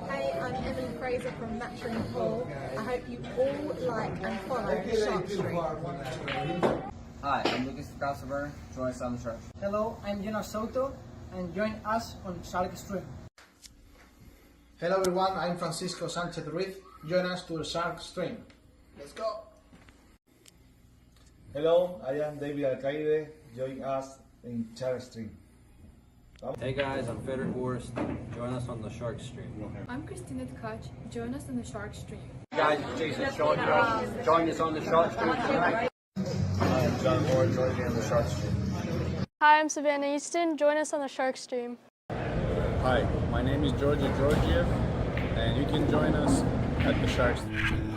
Hey, I'm Emily Fraser from Matchroom Pool. I hope you all like and follow Shark Street. Hi, I'm Lucas Casaver. Join us on the Shark. Hello, I'm Jonas Suoto, and join us on Shark Stream. Hello everyone, I'm Francisco Sanchez Ruiz. Join us to the Shark Stream. Let's go! Hello, I am David Alcaide. Join us in Shark Stream. Hey guys, I'm Frederick Horst. Join us on the Shark Stream. I'm Christina Tkach. Join us on the Shark Stream. Hey guys, it's Jason Shaw. Join us on the Shark Stream tonight. I am John Moore. Join me on the Shark Stream. Hi, I'm Savannah Easton. Join us on the Shark Stream. Hi, my name is Georgia Georgiev, and you can join us at the Shark Stream.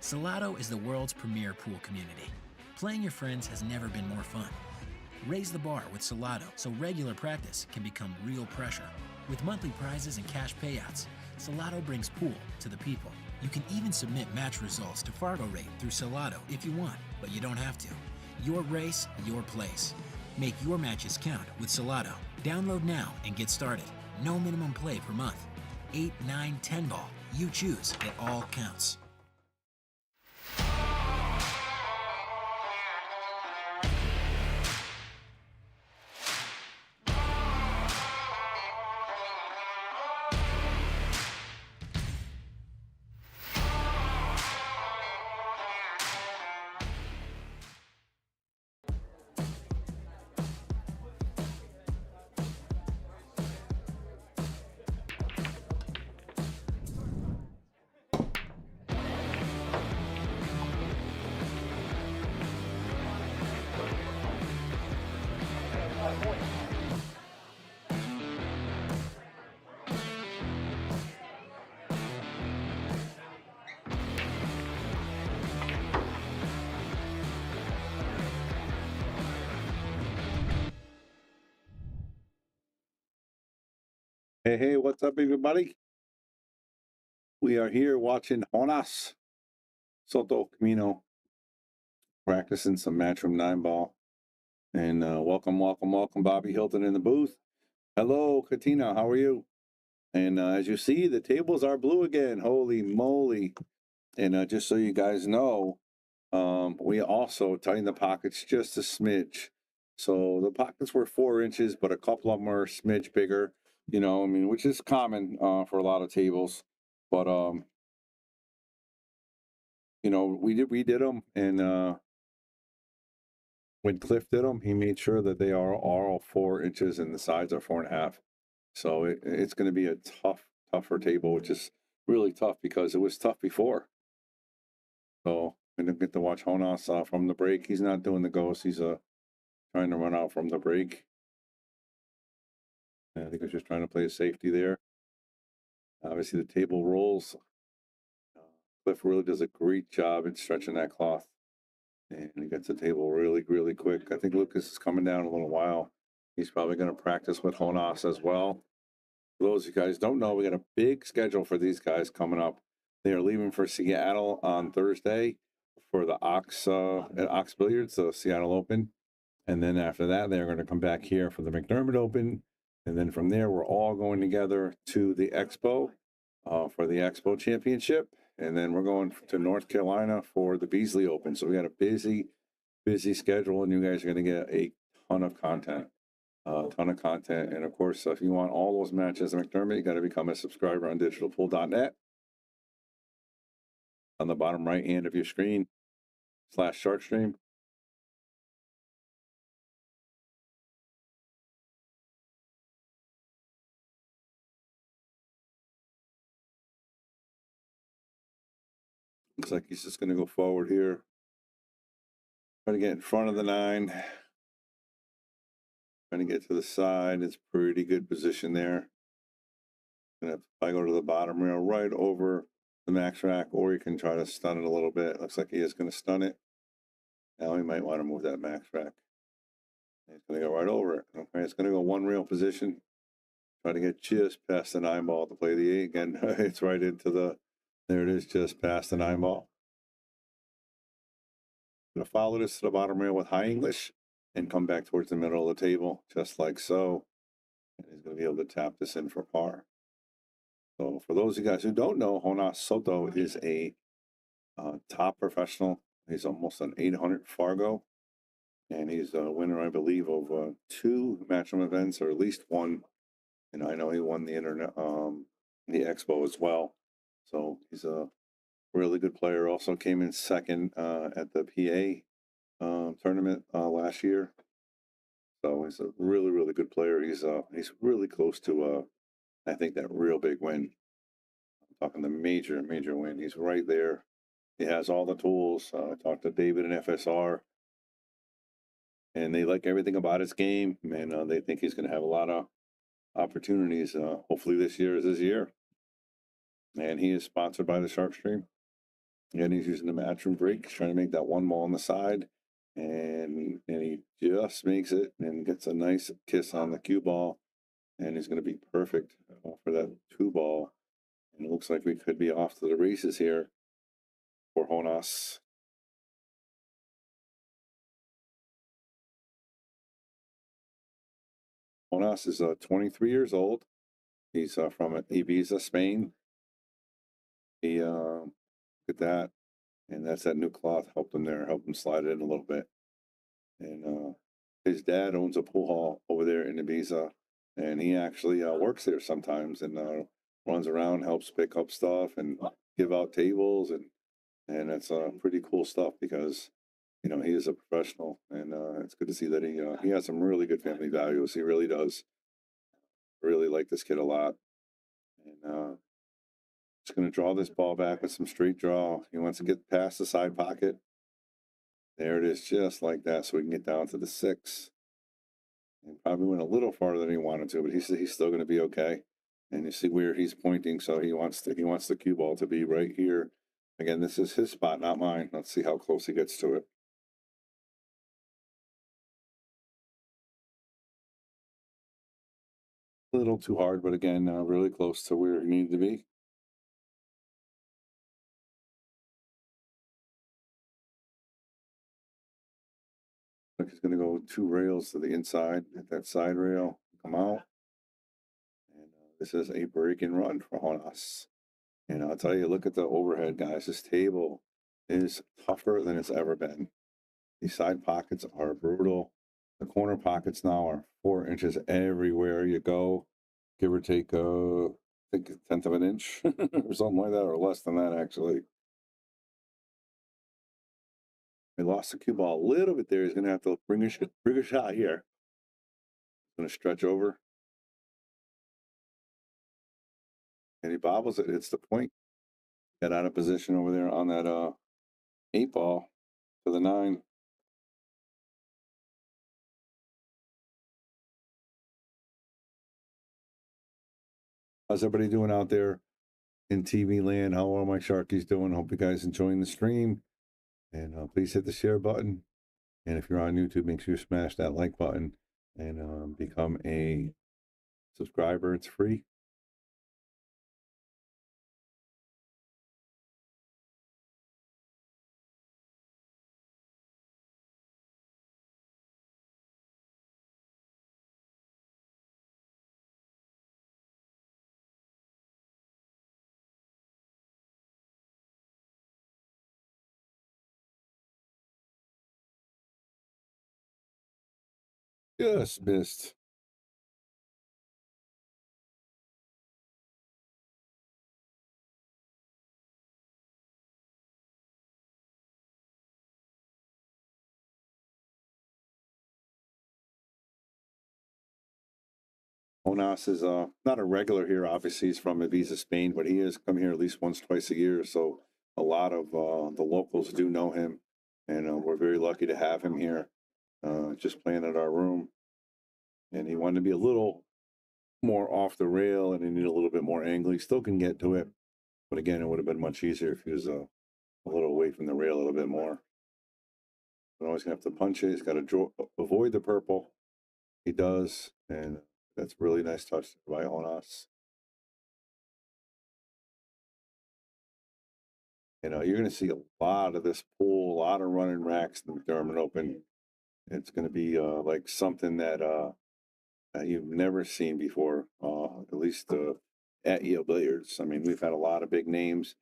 Salotto is the world's premier pool community. Playing your friends has never been more fun. Raise the bar with Salotto so regular practice can become real pressure. With monthly prizes and cash payouts, Salotto brings pool to the people. You can even submit match results to Fargo Rate through Salotto if you want, but you don't have to. Your race, your place. Make your matches count with Salotto. Download now and get started. No minimum play per month. 8, 9, 10 ball. You choose. It all counts. Hey, what's up, everybody? We are here watching Jonas Suoto practicing some Matchroom 9-ball. And welcome, Bobby Hilton in the booth. Hello, Katina, how are you? And as you see, the tables are blue again. Holy moly. And just so you guys know, we also tightened the pockets just a smidge. So the pockets were 4 inches, but a couple of them are a smidge bigger. You know, I mean, which is common for a lot of tables, but you know, we did them, and when Cliff did them, he made sure that they are all 4 inches and the sides are 4.5. So it's going to be a tougher table, which is really tough because it was tough before. So I didn't get to watch Jonas from the break. He's not doing the ghost. He's trying to run out from the break. I think I was just trying to play a safety there. Obviously, the table rolls. Cliff really does a great job in stretching that cloth. And he gets the table really, really quick. I think Lucas is coming down in a little while. He's probably going to practice with Jonas as well. For those of you guys don't know, we got a big schedule for these guys coming up. They are leaving for Seattle on Thursday for the Aramith Billiards, the Seattle Open. And then after that, they're going to come back here for the McDermott Open. And then from there, we're all going together to the Expo for the Expo Championship. And then we're going to North Carolina for the Beasley Open. So we got a busy schedule, and you guys are going to get a ton of content. A ton of content. And of course, if you want all those matches at McDermott, you got to become a subscriber on digitalpool.net. On the bottom right hand of your screen, /SharkStream. Looks like he's just going to go forward here. Trying to get in front of the 9. Trying to get to the side. It's pretty good position there. Gonna have to probably go to the bottom rail right over the max rack, or you can try to stun it a little bit. Looks like he is going to stun it. Now he might want to move that max rack. He's going to go right over it. Okay, it's going to go one rail position. Try to get just past the 9 ball to play the 8. Again, it's right into the, there it is, just past the 9 ball. Going to follow this to the bottom rail with high English and come back towards the middle of the table, just like so. And he's going to be able to tap this in for par. So for those of you guys who don't know, Jonas Suoto is a top professional. He's almost an 800 Fargo. And he's a winner, I believe, of 2 matchroom events, or at least 1. And I know he won the the Expo as well. So he's a really good player. Also came in second at the PA tournament last year. So he's a really, really good player. He's really close to I think that real big win. I'm talking the major win. He's right there. He has all the tools. I talked to David and FSR, and they like everything about his game, and they think he's going to have a lot of opportunities. Hopefully this year is his year. And he is sponsored by the SharkStream. And he's using the matchroom break, trying to make that 1 ball on the side. And he just makes it and gets a nice kiss on the cue ball. And he's going to be perfect for that 2 ball. And it looks like we could be off to the races here for Jonas. Jonas is 23 years old. He's from Ibiza, Spain. He look at that, and that's that new cloth helped him there, helped him slide it in a little bit. And his dad owns a pool hall over there in Ibiza, and he actually works there sometimes and runs around, helps pick up stuff and give out tables, and it's pretty cool stuff because he is a professional, and it's good to see that he has some really good family values. He really does. Really like this kid a lot, and just going to draw this ball back with some straight draw. He wants to get past the side pocket. There it is, just like that, so we can get down to the 6. And probably went a little farther than he wanted to, but he's still going to be okay. And you see where he's pointing, so he wants the cue ball to be right here. Again, this is his spot, not mine. Let's see how close he gets to it. A little too hard, but again, really close to where he needed to be. He's going to go 2 rails to the inside, hit that side rail, come out. And this is a break and run for Jonas. And I'll tell you, look at the overhead, guys. This table is tougher than it's ever been. These side pockets are brutal. The corner pockets now are 4 inches everywhere you go, give or take, I think 1/10 of an inch or something like that, or less than that, actually. He lost the cue ball a little bit there. He's going to have to bring a shot here. Going to stretch over. And he bobbles it. It's the point. Got out of position over there on that 8 ball to the 9. How's everybody doing out there in TV land? How are my Sharkies doing? Hope you guys enjoying the stream. And please hit the share button. And if you're on YouTube, make sure you smash that like button and become a subscriber. It's free. Just missed. Jonas is not a regular here. Obviously, he's from Ibiza, Spain, but he has come here at least once, twice a year. So a lot of the locals do know him, and we're very lucky to have him here. Just playing at our room, and he wanted to be a little more off the rail, and he needed a little bit more angle. He still can get to it, but again, it would have been much easier if he was a little away from the rail a little bit more. But always gonna have to punch it. He's got to avoid the purple. He does, and that's a really nice touch by Jonas. You know, you're going to see a lot of this pool, a lot of running racks in the McDermott Open. It's going to be like something that you've never seen before, at least at Yale Billiards. I mean, we've had a lot of big names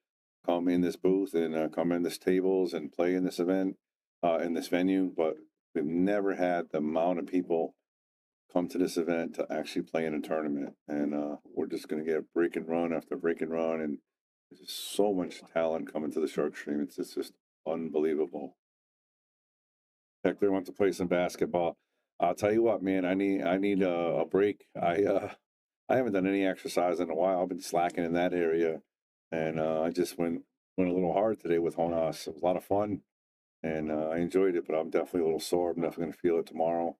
come in this booth and come in this tables and play in this event, in this venue, but we've never had the amount of people come to this event to actually play in a tournament. And we're just going to get break and run after break and run. And there's just so much talent coming to the Shark Stream. It's just unbelievable. Hector wants to play some basketball. I'll tell you what, man, I need a break. I haven't done any exercise in a while. I've been slacking in that area, and I just went a little hard today with Jonas. It was a lot of fun, and I enjoyed it. But I'm definitely a little sore. I'm definitely going to feel it tomorrow.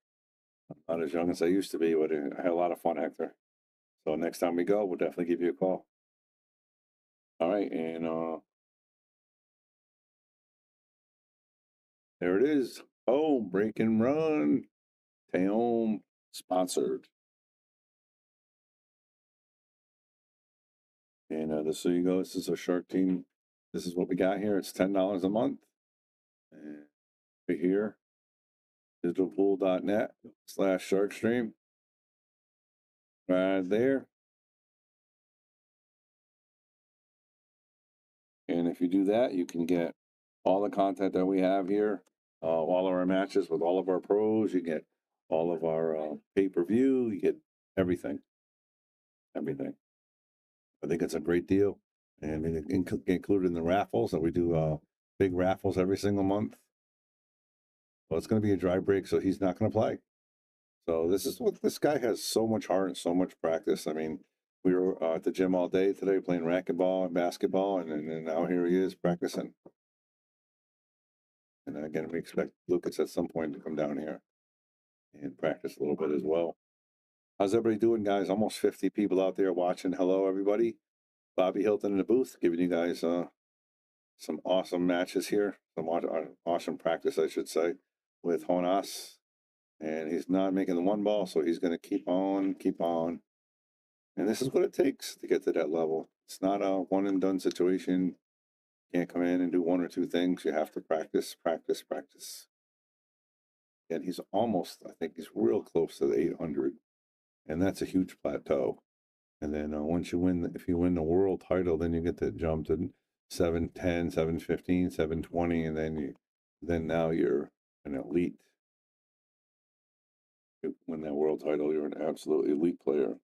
I'm not as young as I used to be, but I had a lot of fun, Hector. So next time we go, we'll definitely give you a call. All right, and there it is. Oh, break and run. Taom sponsored. And this, so you go. This is a Shark Team. This is what we got here. It's $10 a month. And right here, digitalpool.net/SharkStream. Right there. And if you do that, you can get all the content that we have here, all of our matches with all of our pros. You get all of our pay-per-view. You get everything. Everything. I think it's a great deal. And included in the raffles that we do big raffles every single month. Well, it's going to be a dry break, so he's not going to play. So this guy has so much heart and so much practice. I mean, we were at the gym all day today playing racquetball and basketball, and now here he is practicing. And again, we expect Lucas at some point to come down here and practice a little bit as well. How's everybody doing, guys? Almost 50 people out there watching. Hello, everybody. Bobby Hilton in the booth, giving you guys some awesome matches here, some awesome practice, I should say, with Jonas. And he's not making the one ball, so he's going to keep on. And this is what it takes to get to that level. It's not a one and done situation. You can't come in and do one or two things. You have to practice. And he's almost, I think he's real close to the 800. And that's a huge plateau. And then once you win, if you win the world title, then you get to jump to 710, 715, 720, and then now you're an elite. You win that world title, you're an absolute elite player.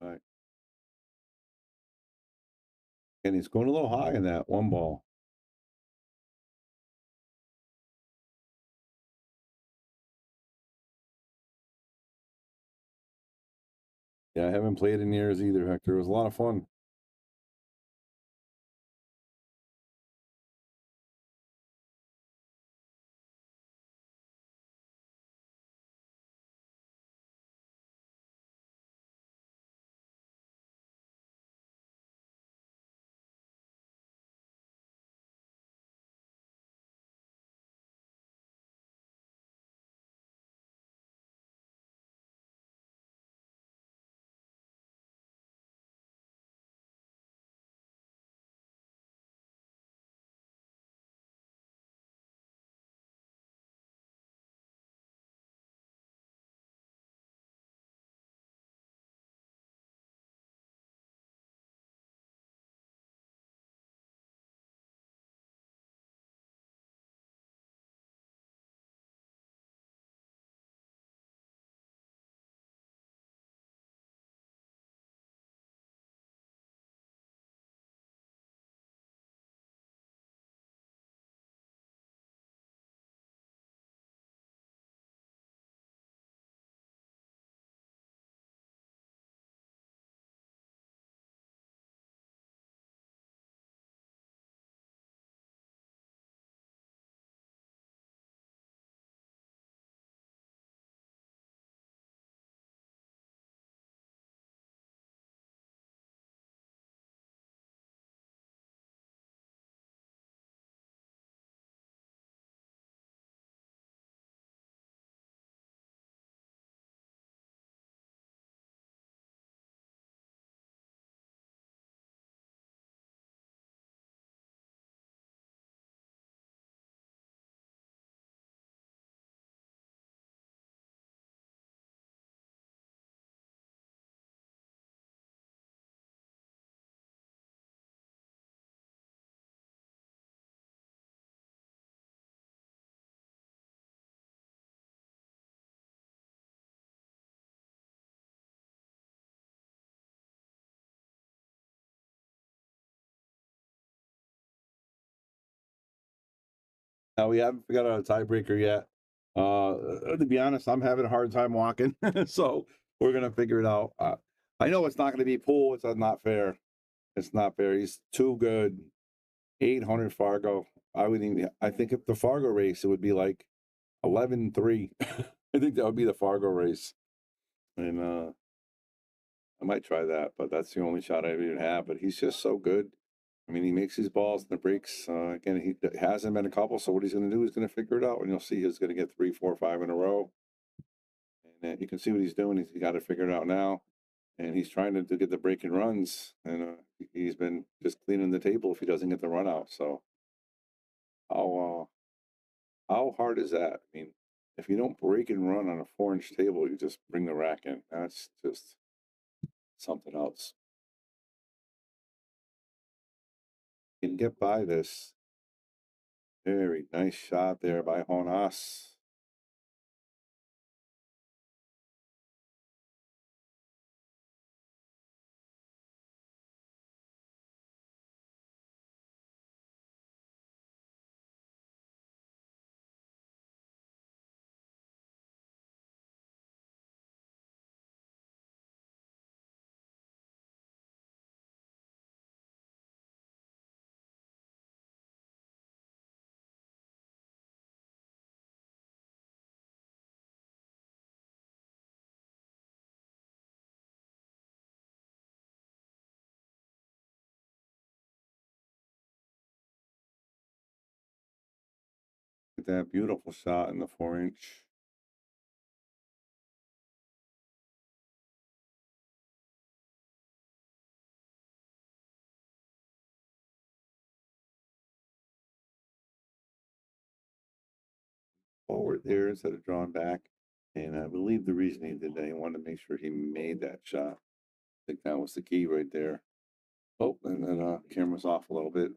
All right. And he's going a little high in that one ball. Yeah, I haven't played in years either, Hector. It was a lot of fun. We haven't figured out a tiebreaker yet. To be honest, I'm having a hard time walking, so we're gonna figure it out. I know it's not gonna be pool. It's not fair. It's not fair. He's too good. 800 Fargo. I think if the Fargo race, it would be like 11-3. I think that would be the Fargo race, and I might try that, but that's the only shot I even have. But he's just so good. I mean, he makes his balls in the breaks. Again, he hasn't been a couple, so what he's going to do is going to figure it out, and you'll see he's going to get 3, 4, 5 in a row. And you can see what he's doing. He's got to figure it out now, and he's trying to get the break and runs, and he's been just cleaning the table if he doesn't get the run out. So how hard is that? I mean, if you don't break and run on a 4-inch table, you just bring the rack in. That's just something else. You can get by this. Very nice shot there by Jonas. That beautiful shot in the 4-inch. Forward there instead of drawing back. And I believe the reason he did that, he wanted to make sure he made that shot. I think that was the key right there. Oh, and then camera's off a little bit.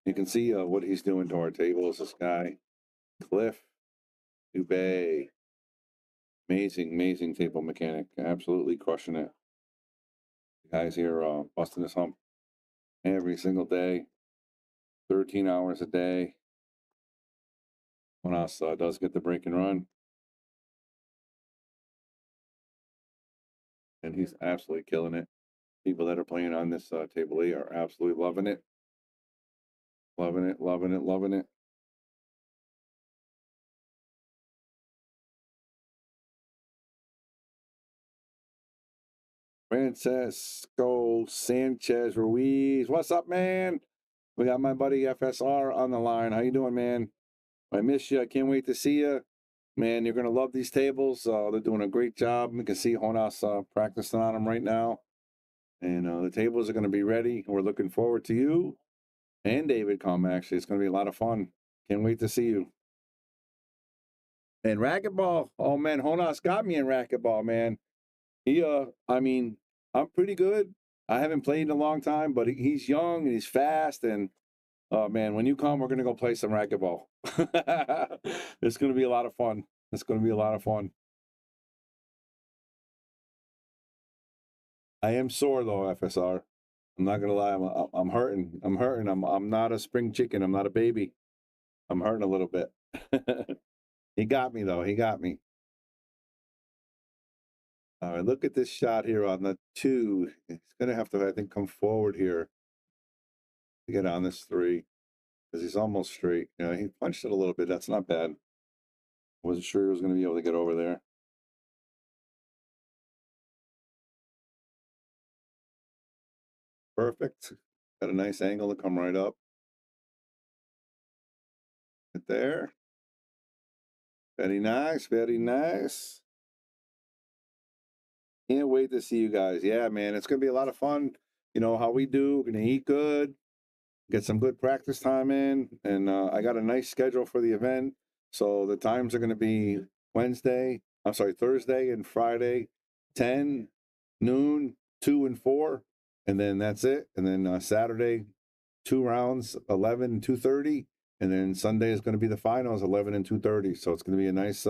You can see what he's doing to our tables. This guy, Cliff Dubay. Amazing, amazing table mechanic. Absolutely crushing it. The guy's here busting his hump every single day, 13 hours a day. When else does get the break and run. And he's absolutely killing it. People that are playing on this table A are absolutely loving it. Loving it, loving it, loving it. Francisco Sanchez Ruiz. What's up, man? We got my buddy FSR on the line. How you doing, man? I miss you. I can't wait to see you. Man, you're going to love these tables. They're doing a great job. We can see Jonas practicing on them right now. And the tables are going to be ready. We're looking forward to you and David come, actually. It's going to be a lot of fun. Can't wait to see you. And racquetball. Oh, man, Jonas got me in racquetball, man. I mean, I'm pretty good. I haven't played in a long time, but he's young and he's fast. And, man, when you come, we're going to go play some racquetball. It's going to be a lot of fun. It's going to be a lot of fun. I am sore, though, FSR. I'm not going to lie. I'm hurting. I'm hurting. I'm not a spring chicken. I'm not a baby. I'm hurting a little bit. He got me, though. He got me. All right, look at this shot here on the 2. He's going to have to, I think, come forward here to get on this 3 because he's almost straight. You know, he punched it a little bit. That's not bad. Wasn't sure he was going to be able to get over there. Perfect. Got a nice angle to come right up. Right there. Very nice. Very nice. Can't wait to see you guys. Yeah, man, it's going to be a lot of fun. You know how we do. We're going to eat good, get some good practice time in, and I got a nice schedule for the event. So the times are going to be Thursday and Friday, 10, noon, 2 and 4, and then that's it. And then Saturday, 2 rounds, 11 and 2:30, and then Sunday is going to be the finals, 11 and 2:30. So it's going to be a nice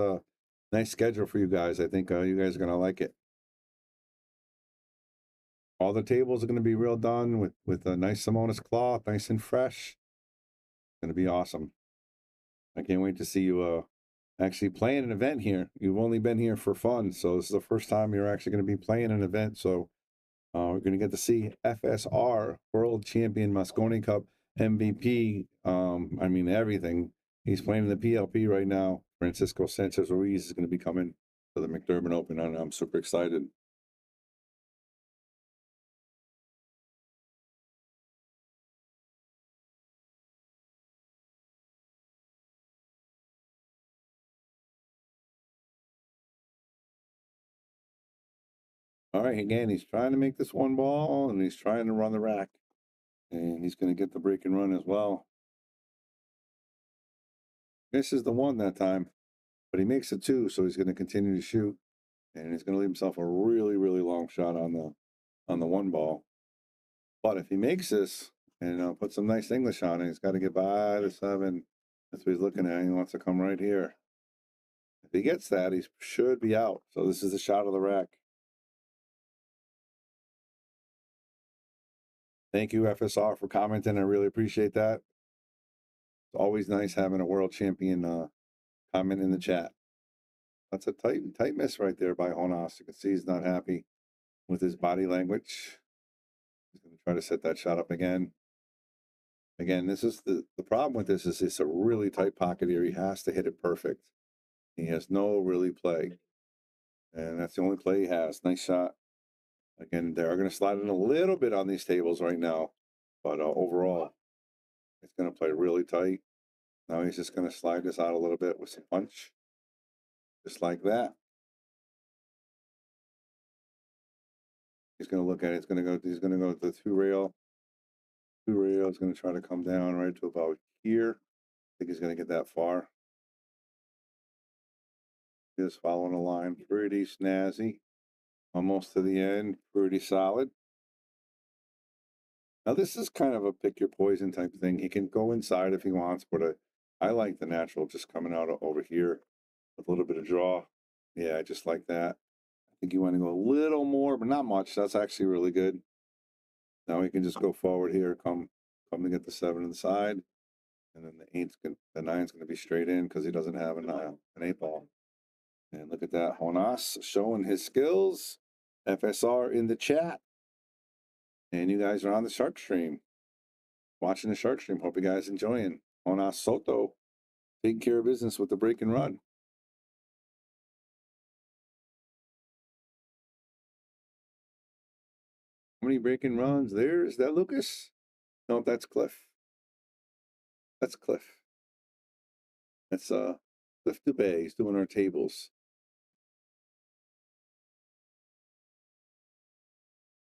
schedule for you guys. I think you guys are going to like it. All the tables are going to be real done with a nice Simonis Cloth, nice and fresh. It's going to be awesome. I can't wait to see you actually playing an event here. You've only been here for fun, so this is the first time you're actually going to be playing an event. So we're going to get to see FSR World Champion Mosconi Cup MVP. I mean everything. He's playing in the PLP right now. Francisco Sanchez Ruiz is going to be coming to the McDermott Open, and I'm super excited. All right, again, he's trying to make this one ball, and he's trying to run the rack. And he's going to get the break and run as well. This is the one that time, but he makes it two, so he's going to continue to shoot. And he's going to leave himself a really, really long shot on the one ball. But if he makes this and put some nice English on it, he's got to get by the 7. That's what he's looking at. He wants to come right here. If he gets that, he should be out. So this is the shot of the rack. Thank you, FSR, for commenting. I really appreciate that. It's always nice having a world champion comment in the chat. That's a tight miss right there by Jonas. You can see he's not happy with his body language. He's going to try to set that shot up again. Again, this is the problem with this is it's a really tight pocket here. He has to hit it perfect. He has no really play. And that's the only play he has. Nice shot. Again, they're going to slide in a little bit on these tables right now. But overall, it's going to play really tight. Now he's just going to slide this out a little bit with some punch. Just like that. He's going to look at it. He's going to go to the 2 rail. 2 rail is going to try to come down right to about here. I think he's going to get that far. Just following the line. Pretty snazzy. Almost to the end. Pretty solid. Now, this is kind of a pick your poison type thing. He can go inside if he wants, but I like the natural just coming out over here with a little bit of draw. Yeah, I just like that. I think you want to go a little more, but not much. That's actually really good. Now he can just go forward here, come to get the 7 on the side, and then the 9's going to be straight in because he doesn't have an 8 ball. And look at that, Jonas showing his skills. FSR in the chat. And you guys are on the Shark Stream. Watching the Shark Stream. Hope you guys enjoying. Jonas Suoto taking care of business with the break and run. How many break and runs? Is that Lucas? No, that's Cliff. That's Cliff. That's Cliff Dubé. He's doing our tables.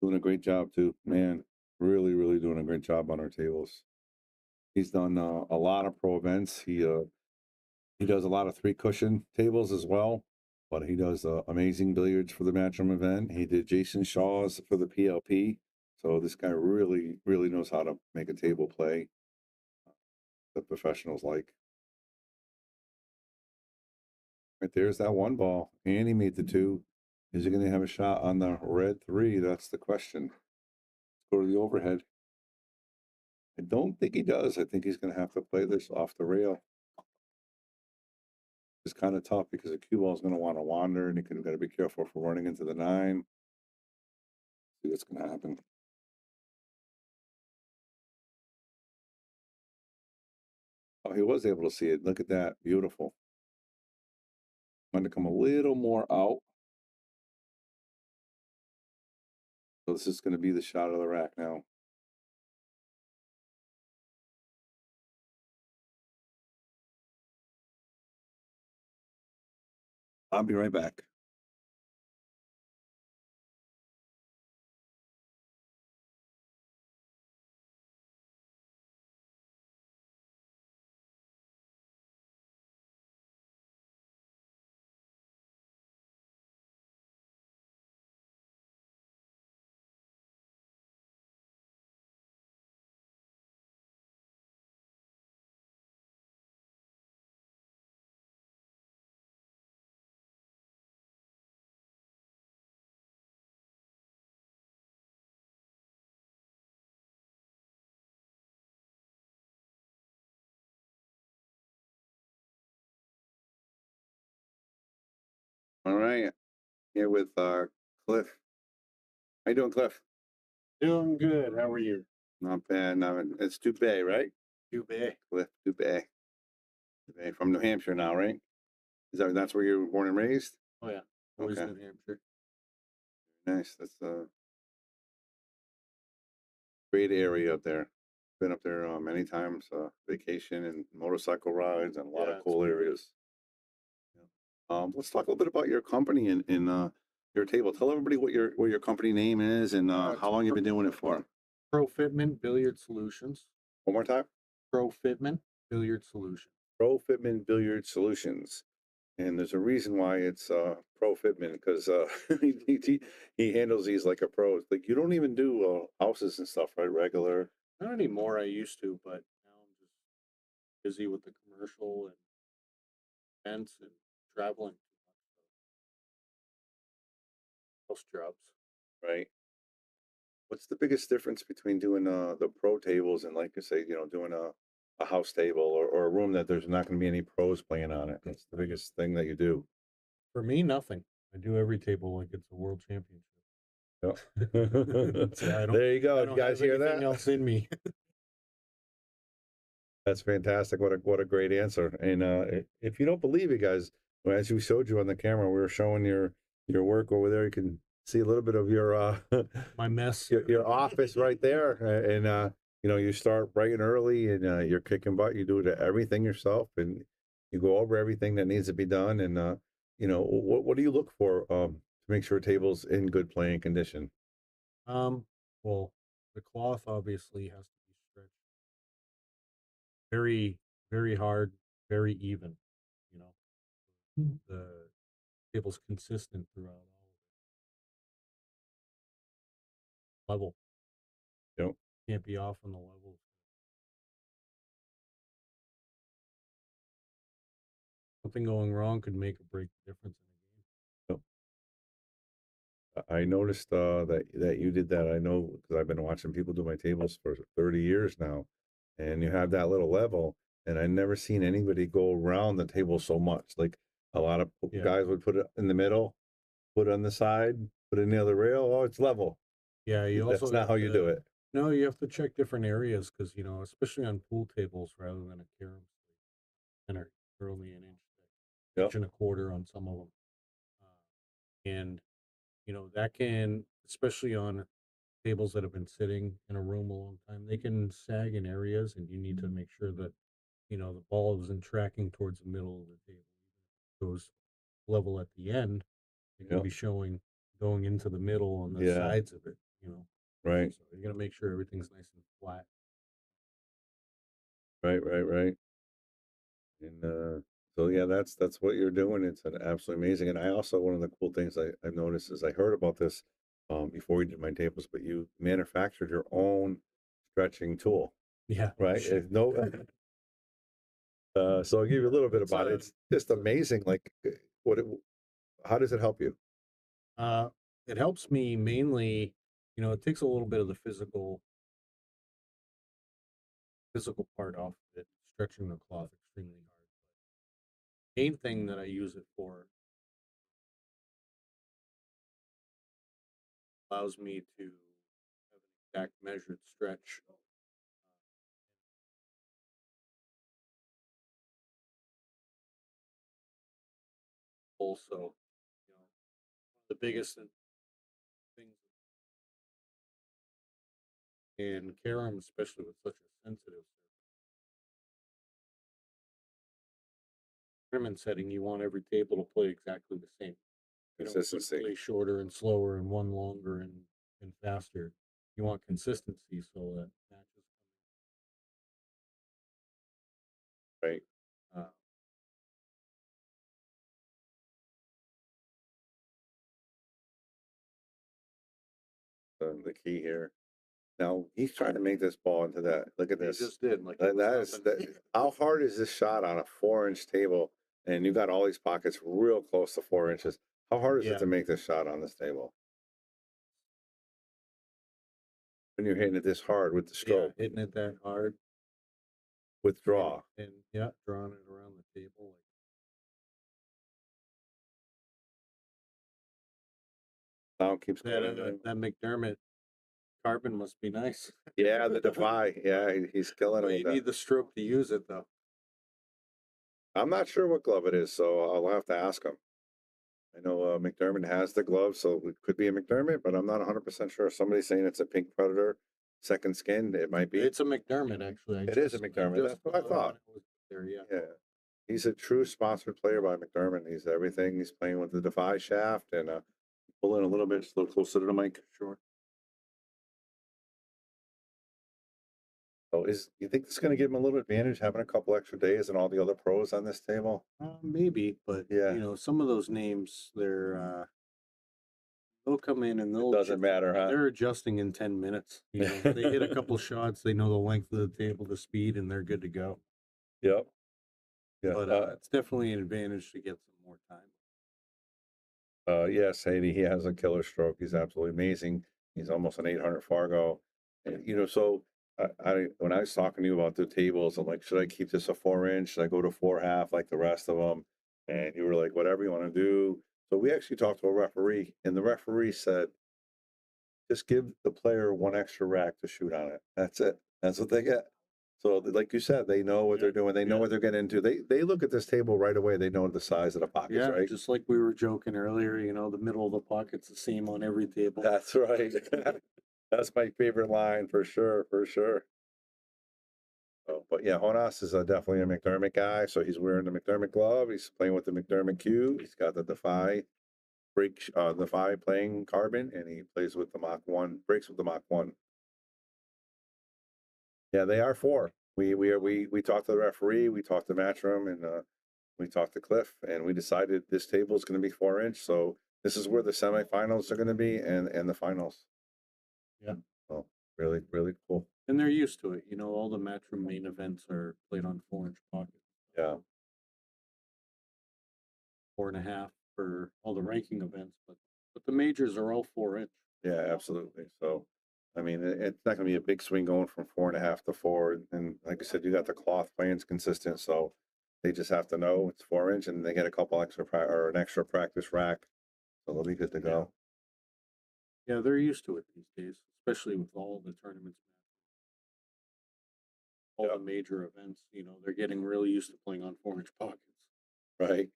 Doing a great job too, man. Really, really doing a great job on our tables. He's done a lot of pro events. He does a lot of 3 cushion tables as well, but he does amazing billiards for the Matchroom event. He did Jason Shaw's for the PLP. So this guy really, really knows how to make a table play that professionals like. Right there's that 1 ball, and he made the 2. Is he going to have a shot on the red 3? That's the question. Let's go to the overhead. I don't think he does. I think he's going to have to play this off the rail. It's kind of tough because the cue ball is going to want to wander, and you've got to be careful for running into the 9. See what's going to happen. Oh, he was able to see it. Look at that. Beautiful. I'm going to come a little more out. So this is going to be the shot of the rack now. I'll be right back. All right. Here with Cliff. How you doing, Cliff? Doing good. How are you? Not bad. Not, it's Dubé, right? Dubé. Cliff Dubé. Dubé from New Hampshire now, right? That's where you were born and raised? Oh yeah. Always Okay. New Hampshire. Nice. That's a great area up there. Been up there many times, vacation and motorcycle rides and a lot Yeah, of it's cool good. areas. Let's talk a little bit about your company and your table. Tell everybody what your company name is and It's how long you've been doing it for. Pro Fitment Billiard Solutions. One more time. Pro Fitment Billiard Solutions. Pro Fitment Billiard Solutions. And there's a reason why it's Pro Fitment because he handles these like a pro. Like you don't even do houses and stuff, right? Regular. Not anymore. I used to, but now I'm just busy with the commercial and events and traveling too much. House jobs. Right. What's the biggest difference between doing the pro tables and like I say, doing a house table or a room that there's not going to be any pros playing on it? That's the biggest thing that you do. For me, nothing. I do every table like it's a world championship. Yep. So There you go. I You don't guys have hear anything that? else in me. That's fantastic. What a great answer. And if you don't believe it, guys, well, as we showed you on the camera, we were showing your work over there. You can see a little bit of your My mess. your office right there. And you start bright and early, and you're kicking butt. You do everything yourself, and you go over everything that needs to be done. And what do you look for to make sure a table's in good playing condition? Well, the cloth obviously has to be stretched very, very hard, very even. You know, the table's consistent throughout all of it. Level. Yep. Can't be off on the levels. Something going wrong could make or break the difference in a game. Yep. I noticed that you did that. I know because I've been watching people do my tables for 30 years now, and you have that little level, and I never seen anybody go around the table so much. Like a lot of Yeah. guys would put it in the middle, put it on the side, put it near the rail. Oh, it's level. Yeah, you also That's not have how you do it. No, you have to check different areas because especially on pool tables rather than a carom and they're only an Yep. inch and a quarter on some of them, and that can, especially on tables that have been sitting in a room a long time, they can sag in areas, and you need to make sure that the ball isn't tracking towards the middle of the table. If it goes level at the end, it can Yep. be showing going into the middle on the Yeah. sides of it. Right. So you got to make sure everything's nice and flat. Right. And so yeah, that's what you're doing. It's absolutely amazing. And I also one of the cool things I've noticed is I heard about this before you did my tables, but you manufactured your own stretching tool, Yeah. right? If no, so I'll give you a little bit about it. It's just amazing. Like how does it help you? It helps me mainly, it takes a little bit of the physical part off of it, stretching the cloth extremely hard. But main thing that I use it for allows me to have an exact measured stretch. Also, the biggest things in carom, especially with such a sensitive tournament setting, you want every table to play exactly the same. You don't want to Consistency. play shorter and slower and one longer and faster. You want consistency so that matches. Right. Uh, The key here. Now he's trying to make this ball into that. Look at He this. just did, like That is how hard is this shot on a 4-inch table? And you got all these pockets real close to 4 inches. How hard is it to make this shot on this table? When you're hitting it this hard with the stroke, hitting it that hard, withdraw. and drawing it around the table. Taom keeps That going. that McDermott carbon must be nice. Yeah, the Defy. Yeah, he's killing Well, it. you with need that. the stroke to use it though. I'm not sure what glove it is, so I'll have to ask him. I know McDermott has the glove, so it could be a McDermott, but I'm not 100% sure. Somebody's saying it's a Pink Predator second skin. It might be. It's a McDermott actually. It is a McDermott. That's what I thought. There, yeah. Yeah. He's a true sponsored player by McDermott. He's everything. He's playing with the Defy shaft and pull in a little bit, just a little closer to the mic. Sure. So you think this is going to give him a little advantage having a couple extra days and all the other pros on this table? Maybe, but Yeah. you know, some of those names, they'll come in and they'll Doesn't matter, huh? they're adjusting in 10 minutes. You know, they hit a couple shots, they know the length of the table, the speed, and they're good to go. Yep. Yeah. But it's definitely an advantage to get some more time. Yes, Haiti, he has a killer stroke. He's absolutely amazing. He's almost an 800 Fargo. And, so when I was talking to you about the tables, I'm like, should I keep this a 4-inch? Should I go to 4.5 like the rest of them? And you were like, whatever you want to do. So we actually talked to a referee, and the referee said, just give the player one extra rack to shoot on it. That's it. That's what they get. So, like you said, they know what they're doing. They know what they're getting into. They look at this table right away. They know the size of the pockets, Yeah, right? just like we were joking earlier, the middle of the pocket's the same on every table. That's right. That's my favorite line for sure, for sure. Oh, but yeah, Jonas is definitely a McDermott guy. So he's wearing the McDermott glove. He's playing with the McDermott cube. He's got the Defy Defy playing carbon, and he plays with the Mach 1, breaks with the Mach 1. Yeah, they are 4. We talked to the referee, we talked to Matchroom, and we talked to Cliff, and we decided this table is going to be 4-inch. So this is where the semifinals are going to be, and the finals. Yeah. So really, really cool. And they're used to it. All the Matchroom main events are played on 4-inch pockets. Yeah. 4.5 for all the ranking events, but the majors are all 4-inch. Yeah, absolutely. So, I mean, it's not going to be a big swing going from 4.5 to 4. And like I said, you got the cloth playing's consistent, so they just have to know it's 4-inch, and they get a couple extra or an extra practice rack, so they'll be good to go. Yeah, they're used to it these days, especially with all the tournaments, all the major events. They're getting really used to playing on 4-inch pockets. Right.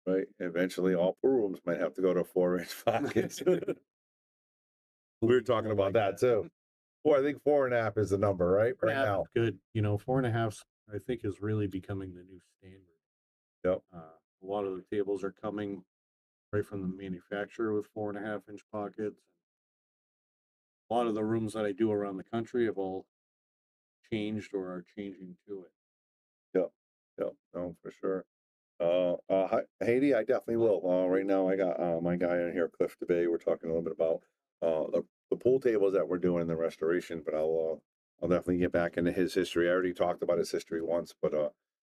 Right. Eventually, all pool rooms might have to go to 4-inch pockets. We were talking about that too. Well, I think 4.5 is the number, right? Right now. Good. 4.5, I think, is really becoming the new standard. Yep. A lot of the tables are coming right from the manufacturer with 4.5-inch pockets. A lot of the rooms that I do around the country have all changed or are changing to it. Yep. Yep. No, for sure. Haiti, I definitely will. Right now, I got my guy in here, Cliff DeBay. We're talking a little bit about the pool tables that we're doing in the restoration, but I'll definitely get back into his history. I already talked about his history once, but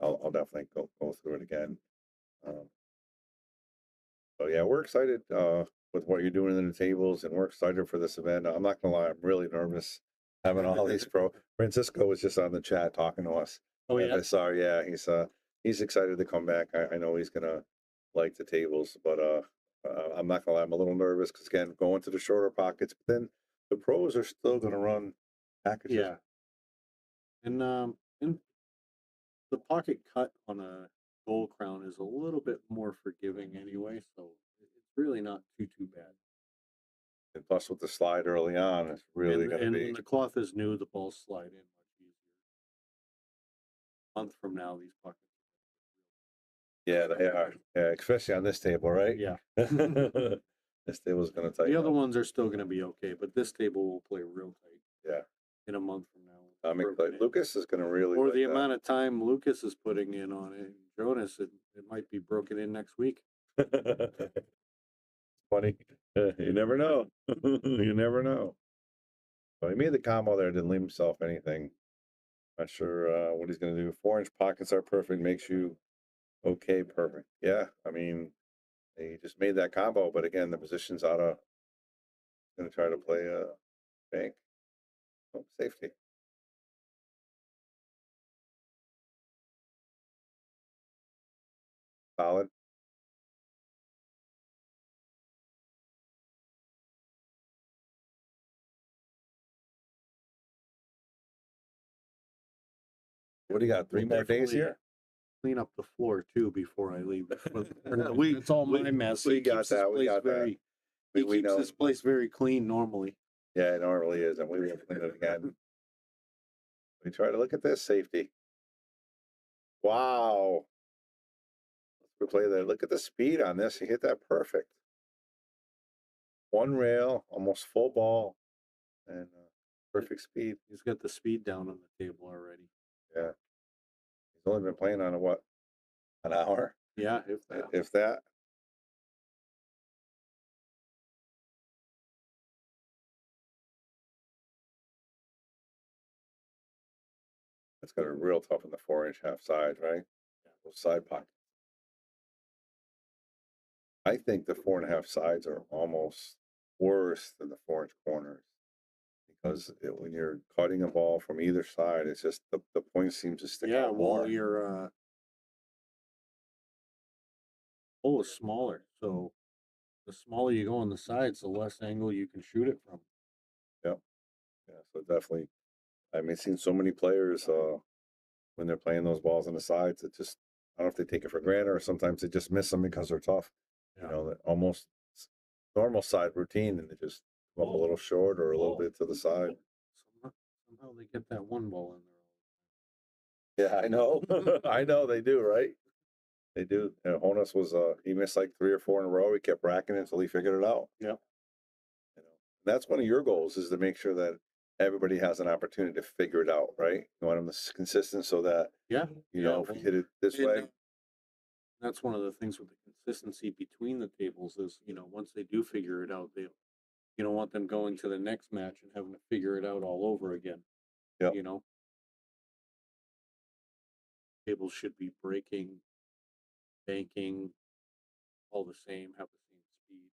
I'll definitely go through it again. So yeah, we're excited with what you're doing in the tables, and we're excited for this event. I'm not gonna lie, I'm really nervous having all these pro. Francisco was just on the chat talking to us. Oh yeah. I saw. Yeah, he's excited to come back. I know he's gonna like the tables, but I'm not gonna lie, I'm a little nervous because again, going to the shorter pockets, but then the pros are still gonna run packages. Yeah. And the pocket cut on a gold crown is a little bit more forgiving anyway, so it's really not too bad. And plus with the slide early on, it's really gonna be. When the cloth is new, the balls slide in much easier. A month from now, these pockets. Yeah, they are. Yeah, especially on this table, right? Yeah. This table's gonna tighten The other up. ones are still going to be okay, but this table will play real tight. Yeah. In a month from now. I'm excited. Lucas is gonna really. Or like the that. amount of time Lucas is putting in on it. Jonas, it might be broken in next week. Funny. You never know. You never know. But he made the combo there, didn't leave himself anything. Not sure what he's going to do. 4-inch pockets are perfect, makes you okay, perfect. Yeah, I mean, he just made that combo, but again, the position's out of. Going to try to play a bank. Oh, safety. Solid. What do you got? 3 We'll more days definitely here? Clean up the floor too before I leave. We- It's all we- my mess. we He got keeps this that, we place got that. very. We He keeps know. this place very clean normally. Yeah, it normally is, and we will clean it again. We try to look at this safety. Wow. Let's replay that. Look at the speed on this. You hit that perfect. One rail, almost full ball, and perfect speed. He's got the speed down on the table already. Yeah. He's only been playing on what? An hour? Yeah, if that. If that. It's got a real tough in the 4-inch half sides, right? Those side pockets. I think the 4.5 sides are almost worse than the 4-inch corners because when you're cutting a ball from either side, it's just the point seems to stick Yeah, out well, more. your hole is smaller, so the smaller you go on the sides, the less angle you can shoot it from. Yep. Yeah, so definitely. I mean, I've seen so many players when they're playing those balls on the sides, it just, I don't know if they take it for granted or sometimes they just miss them because they're tough. Yeah. You know, that almost normal side routine and they just come up a little short or a little bit to the side. Somehow they get that one ball in there. Yeah, I know. I know they do, right? They do. And Jonas was he missed like 3 or 4 in a row. He kept racking it until he figured it out. Yep. You know, that's one of your goals is to make sure that everybody has an opportunity to figure it out, right? You want them to consistent so that Yeah. you know if you hit it this way. That's one of the things with the consistency between the tables is, once they do figure it out, you don't want them going to the next match and having to figure it out all over again. Yep. Tables should be breaking, banking, all the same, have the same speed,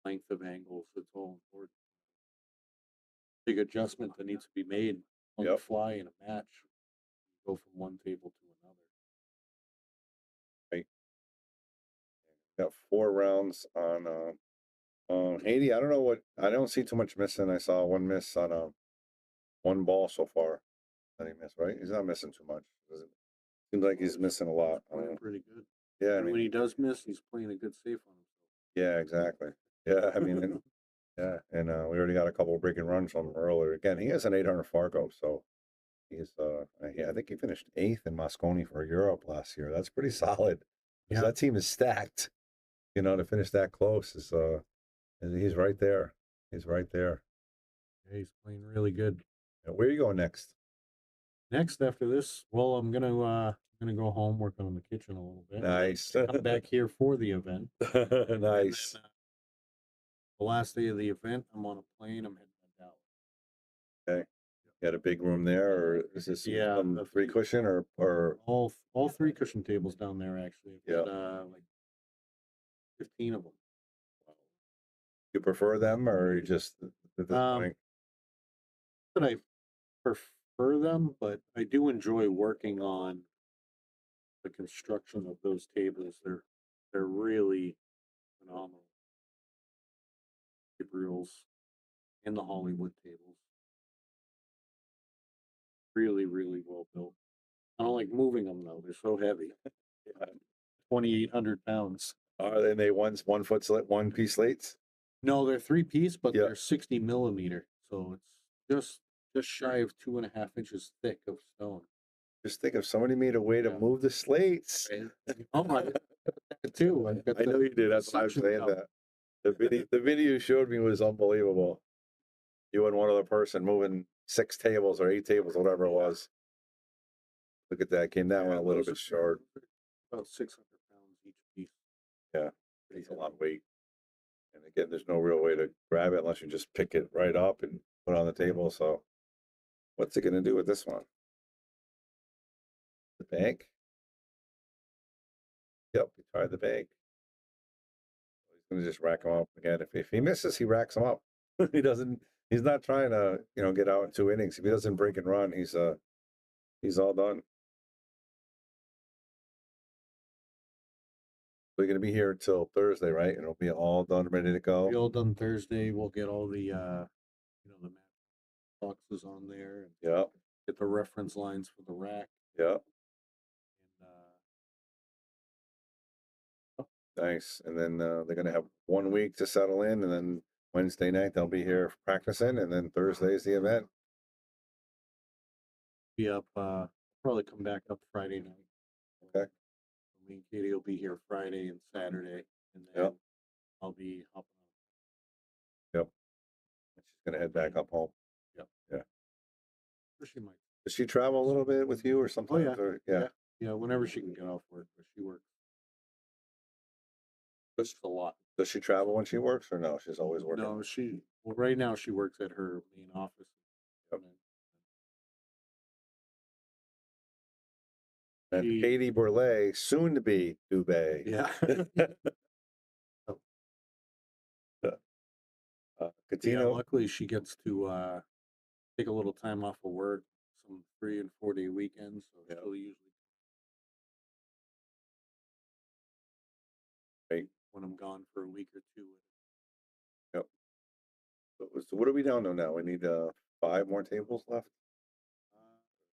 length of angles. It's all important. Big adjustment that needs to be made on the fly in a match. Go from one table to another. Right. Got 4 rounds on Haiti. I don't know what I don't see too much missing. I saw one miss on one ball so far that he missed, right? He's not missing too much. Seems like he's missing a lot. Playing pretty good. Yeah, And when he does miss, he's playing a good safe on himself. yeah, exactly. Yeah, I mean, yeah, and we already got a couple of breaking runs from him earlier. Again, he has an 800 Fargo, so he's I think he finished 8th in Moscone for Europe last year. That's pretty solid. Yeah. That team is stacked. You know, to finish that close is he's right there. He's right there. Yeah, he's playing really good. Now, where are you going next? Next, after this, well, I'm gonna go home, work on the kitchen a little bit. Nice. Come back here for the event. Nice. And then, the last day of the event, I'm on a plane. I'm heading to Dallas. Okay. You got a big room there, or is this some the 3 cushion or all 3 cushion tables down there actually. I've got, like 15 of them. you prefer them or you just at this point? But I prefer them, but I do enjoy working on the construction of those tables. They're really phenomenal. Gabriel's and the Hollywood tables. Really, really well built. I don't like moving them though. They're so heavy. 2,800 pounds. Are they one foot slit, 1-piece slates? No, they're 3-piece, but they're 60 millimeter. So it's just shy of 2.5 inches thick of stone. Just think if somebody made a way to move the slates. Oh my, too. I know you did. That's why I was saying that. The video you showed me was unbelievable. You and one other person moving 6 tables or 8 tables, whatever it was. Look at that. Came that one a little bit short. About 600 pounds each piece. Yeah, it's a lot of weight. And again, there's no real way to grab it unless you just pick it right up and put it on the table. So what's it going to do with this one? The bank? Yep, we tried the bank. He's going to just rack him up again. If he misses, he racks him up. He's not trying to, get out in 2 innings. If he doesn't break and run, he's all done. We're going to be here till Thursday, right? And it'll be all done, ready to go. Be all done Thursday. We'll get all the the boxes on there. And Yeah. get the reference lines for the rack. Yeah. And, Nice. And then they're going to have 1 week to settle in, and then Wednesday night they'll be here practicing, and then Thursday's the event. be up, probably come back up Friday night. Okay. Me and Katie will be here Friday and Saturday, and then Yep. I'll be hopping Yep. And she's going to head back up home. Yep. Yeah. on. She might. Does she travel a little bit with you or sometimes? yeah. Or, yeah. Yeah, whenever she can get off work, but she works just a lot. Does she travel when she works or no? She's always working. No, well, right now she works at her main office. Yep. And And she- Katie Burley, soon to be Dubé. Yeah. Yeah, Catino. luckily she gets to take a little time off of work, some 3 and 4 day weekends. So Yeah. she'll usually Right. when I'm gone for a week or two. Yep. So what are we down to now? We need 5 more tables left.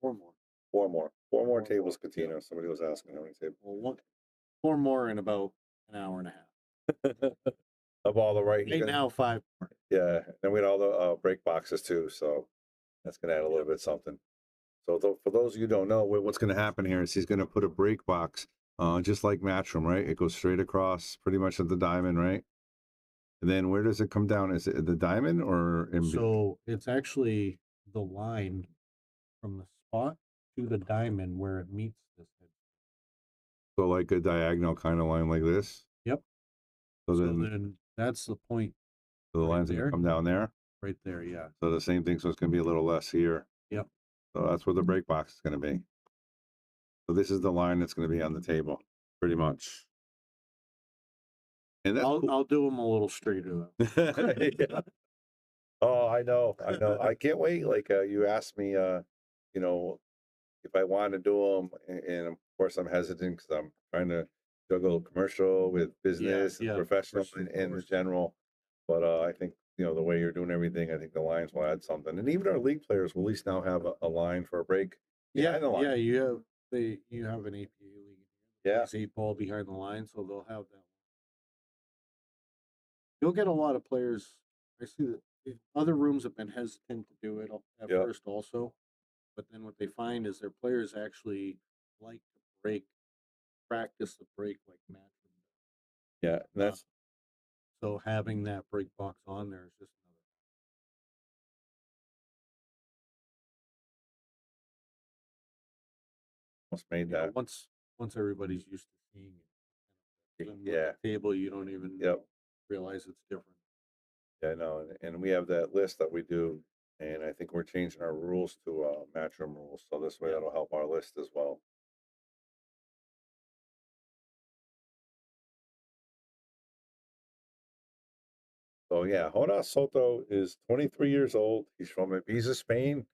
4 more. 4 more. 4 more tables, Catino. Somebody was asking how many tables. Well, 4 more in about an hour and a half. Of all the right. Right now, 5 more. Yeah, and we had all the break boxes too, so that's gonna add a little bit something. So for those of you who don't know, what's gonna happen here is he's gonna put a break box, just like Matchroom, right? It goes straight across, pretty much at the diamond, right? And then where does it come down? Is it the diamond or in? So it's actually the line from the spot to the diamond where it meets this head. So like a diagonal kind of line like this. Yep. So So then then that's the point the right lines are gonna there. come down there. right there. Yeah. So the same thing. So it's gonna be a little less here. Yep. So that's where the break box is gonna be. So this is the line that's gonna be on the table, pretty much. And that's cool. I'll do them a little straighter though. Yeah. Oh, I know. I can't wait. Like you asked me, you know, if I want to do them, and of course I'm hesitant because I'm trying to juggle commercial with business and yeah, professional of course, and the general. But I think the way you're doing everything, I think the lines will add something, and even our league players will at least now have a line for a break. Yeah. the line. Yeah. You have an APA league. Yeah. It's 8 ball behind the line, so they'll have that. You'll get a lot of players. I see that other rooms have been hesitant to do it at Yep. first also, but then what they find is their players actually like to practice the break like match. Yeah, and that's So having that break box on there is just another. almost made You know, that. once everybody's used to seeing it, then with Yeah. the table you don't even Yep. realize it's different. Yeah, I know, and we have that list that we do, and I think we're changing our rules to Matchroom rules, so this way that'll help our list as well. So yeah, Jonas Suoto is 23 years old. He's from Ibiza, Spain.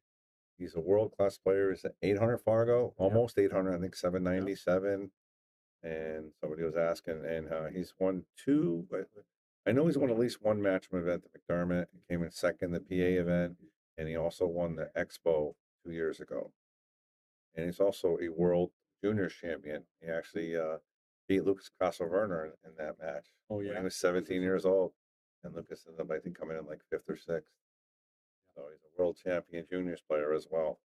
He's a world-class player. He's at 800 Fargo, almost 800, I think 797. And somebody was asking, and he's won 2. I know he's won at least 1 Matchroom event at McDermott. He came in second the PA event, and he also won the Expo 2 years ago. And he's also a world juniors champion. He actually beat Lucas Castleverne in that match. Oh, When yeah? he was 17 years old, and Lucas ended up, I think, coming in like 5th or 6th. So he's a world champion juniors player as well.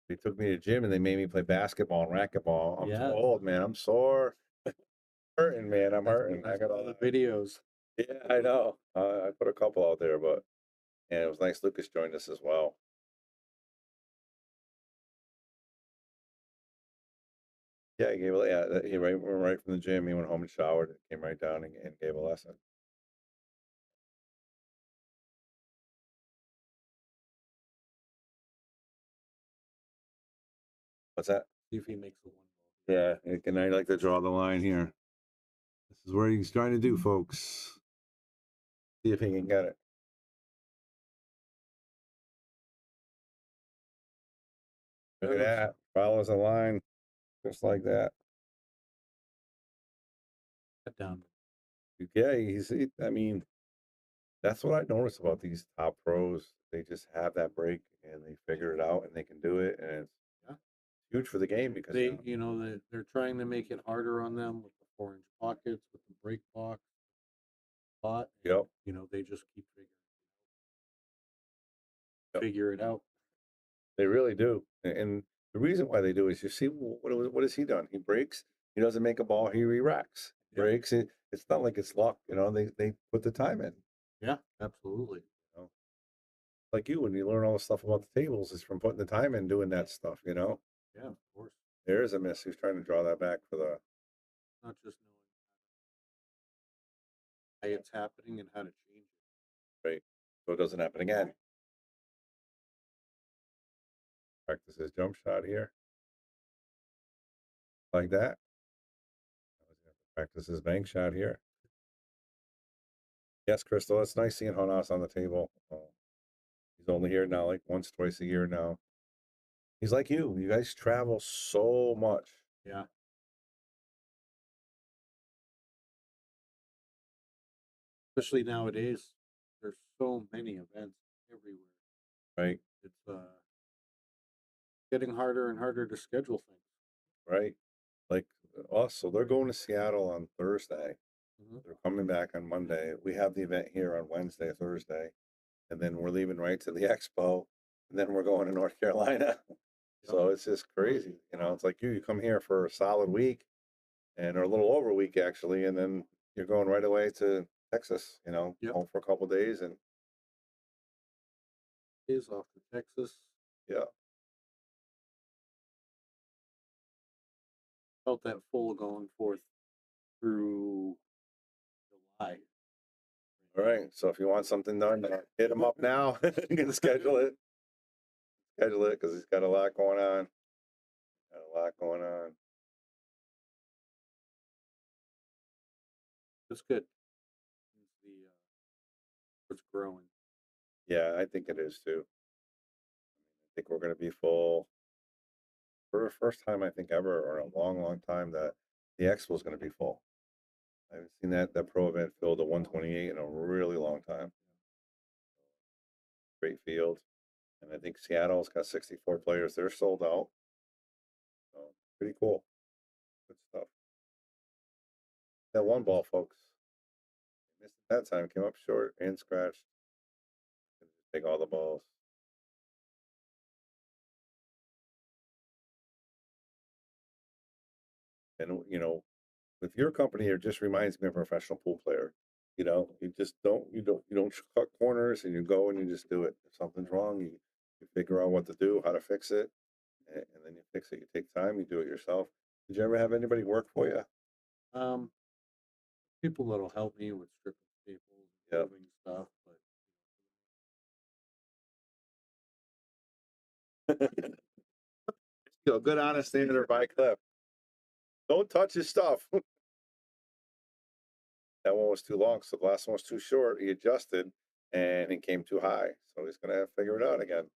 They took me to the gym and they made me play basketball and racquetball. I'm Yeah. so old, man. I'm sore. Hurting, man. I'm hurting. I got all the videos. Yeah, I know. I put a couple out there, but and it was nice. Lucas joined us as well. Yeah, he gave a he right from the gym. He went home and showered, came right down and gave a lesson. What's that? See if he makes the one. Yeah, and I like to draw the line here. This is what he's trying to do, folks. See if he can get it. Look at that. Follows the line just like that. down. Yeah, I mean, that's what I notice about these top pros. They just have that break and they figure it out and they can do it, and it's Yeah. huge for the game because They, they're trying to make it harder on them with the 4-inch pockets, with the break block spot. yep, They just keep Yep. figure it out. they really do. And the reason why they do is you see what has he done? He breaks. He doesn't make a ball. He re-racks. Yep. Breaks. It's not like it's luck. They put the time in. Yeah, absolutely. Like you, when you learn all the stuff about the tables, is from putting the time in doing that stuff. Yeah, of course. There is a miss. Who's trying to draw that back for the Not just knowing why it's happening and how to change it. right, so it doesn't happen again. Practice his jump shot here, like that. Practice his bank shot here. Yes, Crystal, it's nice seeing Jonas on the table. He's only here now, like once, twice a year now. He's like you. You guys travel so much. Yeah. Especially nowadays, there's so many events everywhere. Right. It's getting harder and harder to schedule things. Right. Like us, so they're going to Seattle on Thursday. Mhm. They're coming back on Monday. We have the event here on Wednesday, Thursday, and then we're leaving right to the expo, and then we're going to North Carolina. So it's just crazy. It's like you come here for a solid week or a little over a week actually, and then you're going right away to Texas, Yep. home for a couple days and Is off to Texas. yeah. Felt that full going forth through July. All right. So if you want something done, hit him up now. You can schedule it. Schedule it because he's got a lot going on. Got a lot going on. It's good. It's growing. Yeah, I think it is too. I think we're going to be full for the first time, I think ever, or in a long, long time that the expo is going to be full. I haven't seen that pro event filled to 128 in a really long time. Great field. And I think Seattle's got 64 players. They're sold out. So pretty cool. Good stuff. That one ball, folks. Missed it that time. Came up short and scratched. Take all the balls. And with your company, it just reminds me of a professional pool player. You just don't cut corners, and you go and you just do it. If something's wrong, you figure out what to do, how to fix it, and then you fix it. You take time, you do it yourself. Did you ever have anybody work for you? People that'll help me with stripping staples, Yep. moving stuff, but Good honest standard by Cliff. Don't touch his stuff. That one was too long, so the last one was too short. He adjusted, and it came too high. So he's gonna have to figure it out again.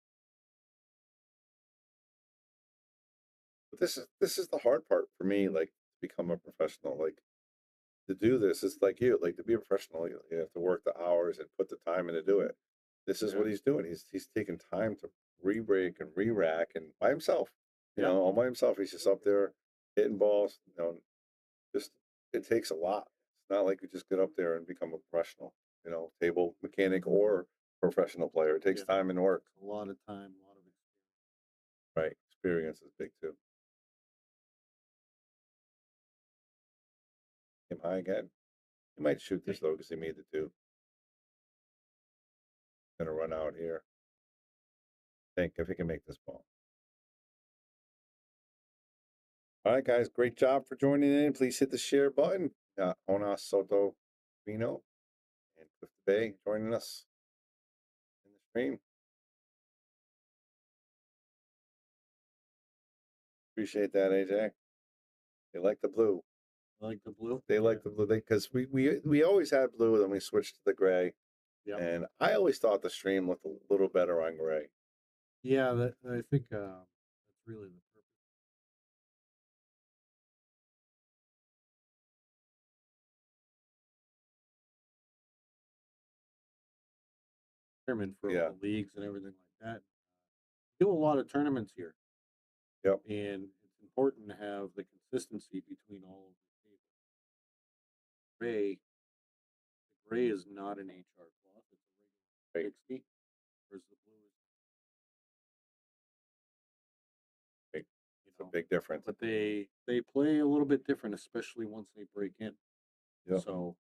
But this is the hard part for me, like to become a professional, like to do this. It's like like to be a professional, you have to work the hours and put the time in to do it. This is what he's doing. He's taking time to re-break and re-rack and by himself. All by himself. He's just up there hitting balls. Just it takes a lot. It's not like you just get up there and become a professional, table mechanic or professional player. It takes time and work. a lot of time, a lot of experience. Right. Experience is big too. Came high again. He might shoot this though because he made the two. Gonna run out here. Think if he can make this ball. All right, guys. Great job for joining in. Please hit the share button. Jonas Suoto Practicing and Cliff Bay joining us in the stream. Appreciate that, AJ. They like the blue. I like the blue. They like the blue because we always had blue, then we switched to the gray. Yeah. And I always thought the stream looked a little better on gray. Yeah, I think that's really the purpose. environment for Yeah. all the leagues and everything like that. Do a lot of tournaments here. Yep. And it's important to have the consistency between all of the tables. The gray is not an HR cloth. It's a regular 60, whereas the blue is Big. you It's a know. big difference. But they play a little bit different, especially once they break in. Yep. So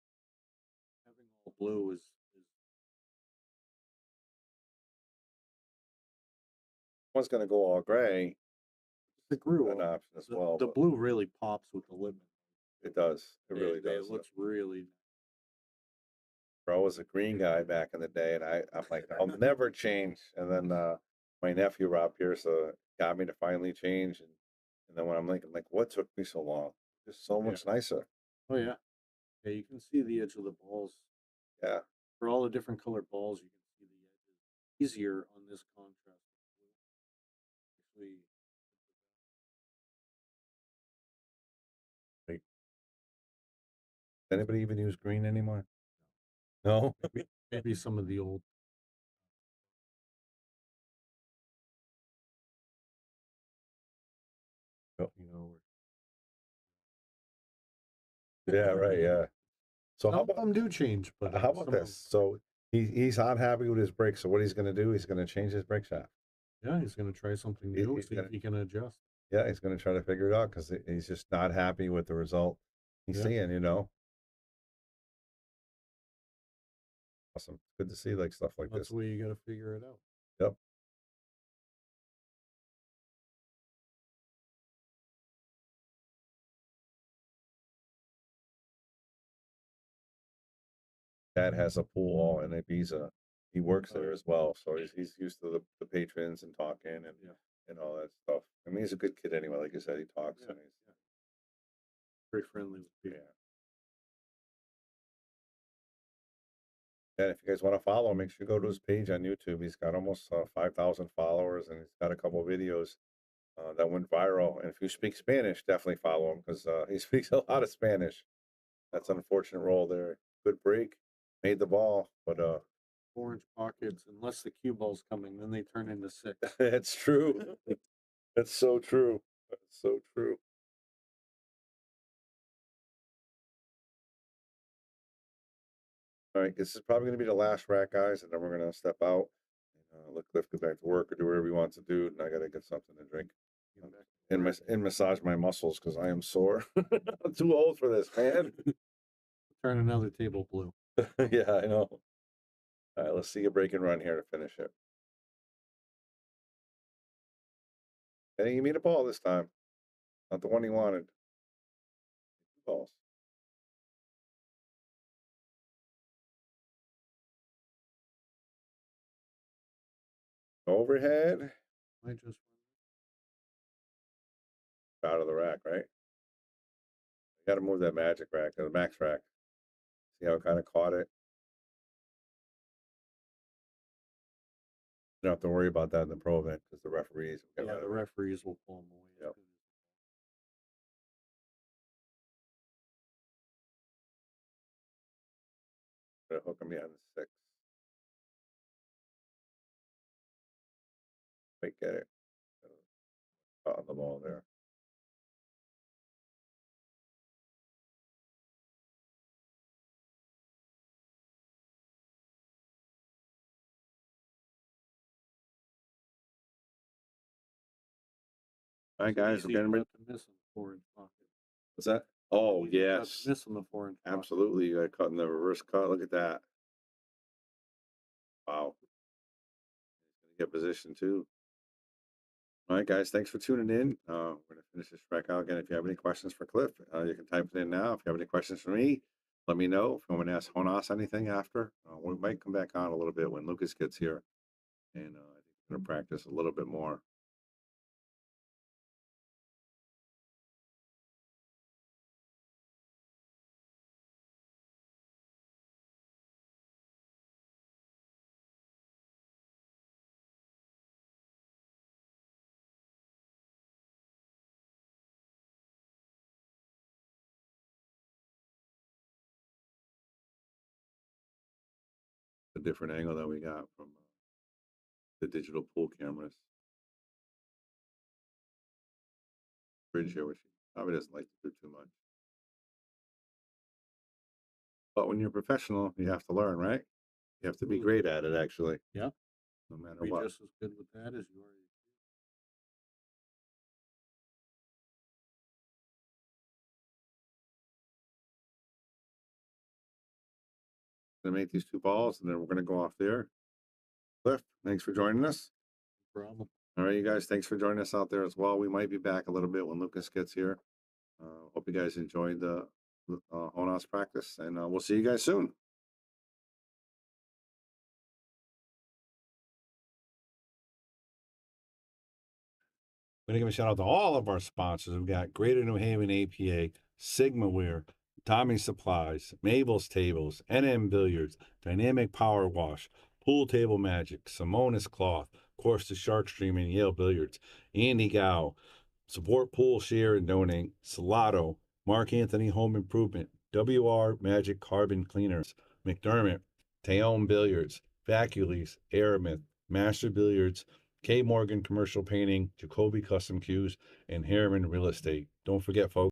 having all blue is One's going to go all gray. the grew An option as the, well. the but blue really pops with the lip. It does. It really does. It looks really I was a green guy back in the day, and I'm like, I'll never change. And then my nephew Rob Pierce got me to finally change, and then when I'm like, what took me so long? Just so much nicer. Oh yeah. Yeah, you can see the edge of the balls. Yeah. For all the different colored balls, you can see the edges easier on this contrast with blue. Actually, Anybody even use green anymore? No. maybe some of the old. You know. Yeah. Right. Yeah. So Some of them do change, but how about this? So he's not happy with his brake. So what he's going to do? He's going to change his brake shaft. Yeah, he's going to try something new. He's See gonna- if he can adjust. Yeah, he's going to try to figure it out because he's just not happy with the result he's seeing. You know. Awesome. Good to see like stuff like That's this. the way you got to figure it out. Yep. Dad has a pool in Ibiza. He works there as well, so he's used to the patrons and talking and all that stuff. I mean, he's a good kid anyway. Like I said, he talks and he's very friendly with people. And if you guys want to follow him, make sure you go to his page on YouTube. He's got almost 5,000 followers, and he's got a couple of videos that went viral. And if you speak Spanish, definitely follow him because he speaks a lot of Spanish. That's an unfortunate roll there. Good break, made the ball, but Orange pockets, unless the cue ball's coming, then they turn into 6. That's true. That's so true. That's so true. All right, this is probably going to be the last rack, guys, and then we're going to step out and let Cliff go back to work or do whatever he wants to do. And I got to get something to drink and massage my muscles because I am sore. I'm too old for this, man. Turn another table blue. Yeah, I know. All right, let's see a break and run here to finish it. And he gave me the ball this time, not the one he wanted. Balls. Overhead. I just Out of the rack, right? You got to move that magic rack or the max rack. See how it kind of caught it? You don't have to worry about that in the pro event because the referees. the referees will pull them away. Yep. Gonna hook him in on the 6. Wait, get it. Caught on the ball there. All right, guys, we're getting ready. To miss in the 4-inch pocket. What's that? Oh, Easy cut yes. to miss in the 4-inch pocket. Absolutely. You got to cut in the reverse cut. Look at that. Wow. He's going to get position too. All right, guys, thanks for tuning in. We're going to finish this track out again. If you have any questions for Cliff, you can type it in now. If you have any questions for me, let me know. If you want to ask Jonas anything after, we might come back on a little bit when Lucas gets here. And I think we're going to practice a little bit more. A different angle that we got from the digital pool cameras. Bridge here, which he probably doesn't like to do too much. But when you're a professional, you have to learn, right? You have to be great at it, actually. Yeah. No matter Be what. just as good with that as you are. Gonna make these 2 balls, and then we're gonna go off there. Cliff, thanks for joining us. No problem. All right, you guys, thanks for joining us out there as well. We might be back a little bit when Lucas gets here. Hope you guys enjoyed the Jonas practice, and we'll see you guys soon. We're gonna give a shout out to all of our sponsors. We've got Greater New Haven APA, Sigmaware, Tommy Supplies, Mabel's Tables, NM Billiards, Dynamic Power Wash, Pool Table Magic, Simonis Cloth, of course, the Shark Stream and Yale Billiards, Andy Gow, Support Pool, Share, and Donate, Salotto, Mark Anthony Home Improvement, WR Magic Carbon Cleaners, McDermott, Taom Billiards, Vacules, Aramith, Master Billiards, K. Morgan Commercial Painting, Jacoby Custom Cues, and Harriman Real Estate. Don't forget, folks.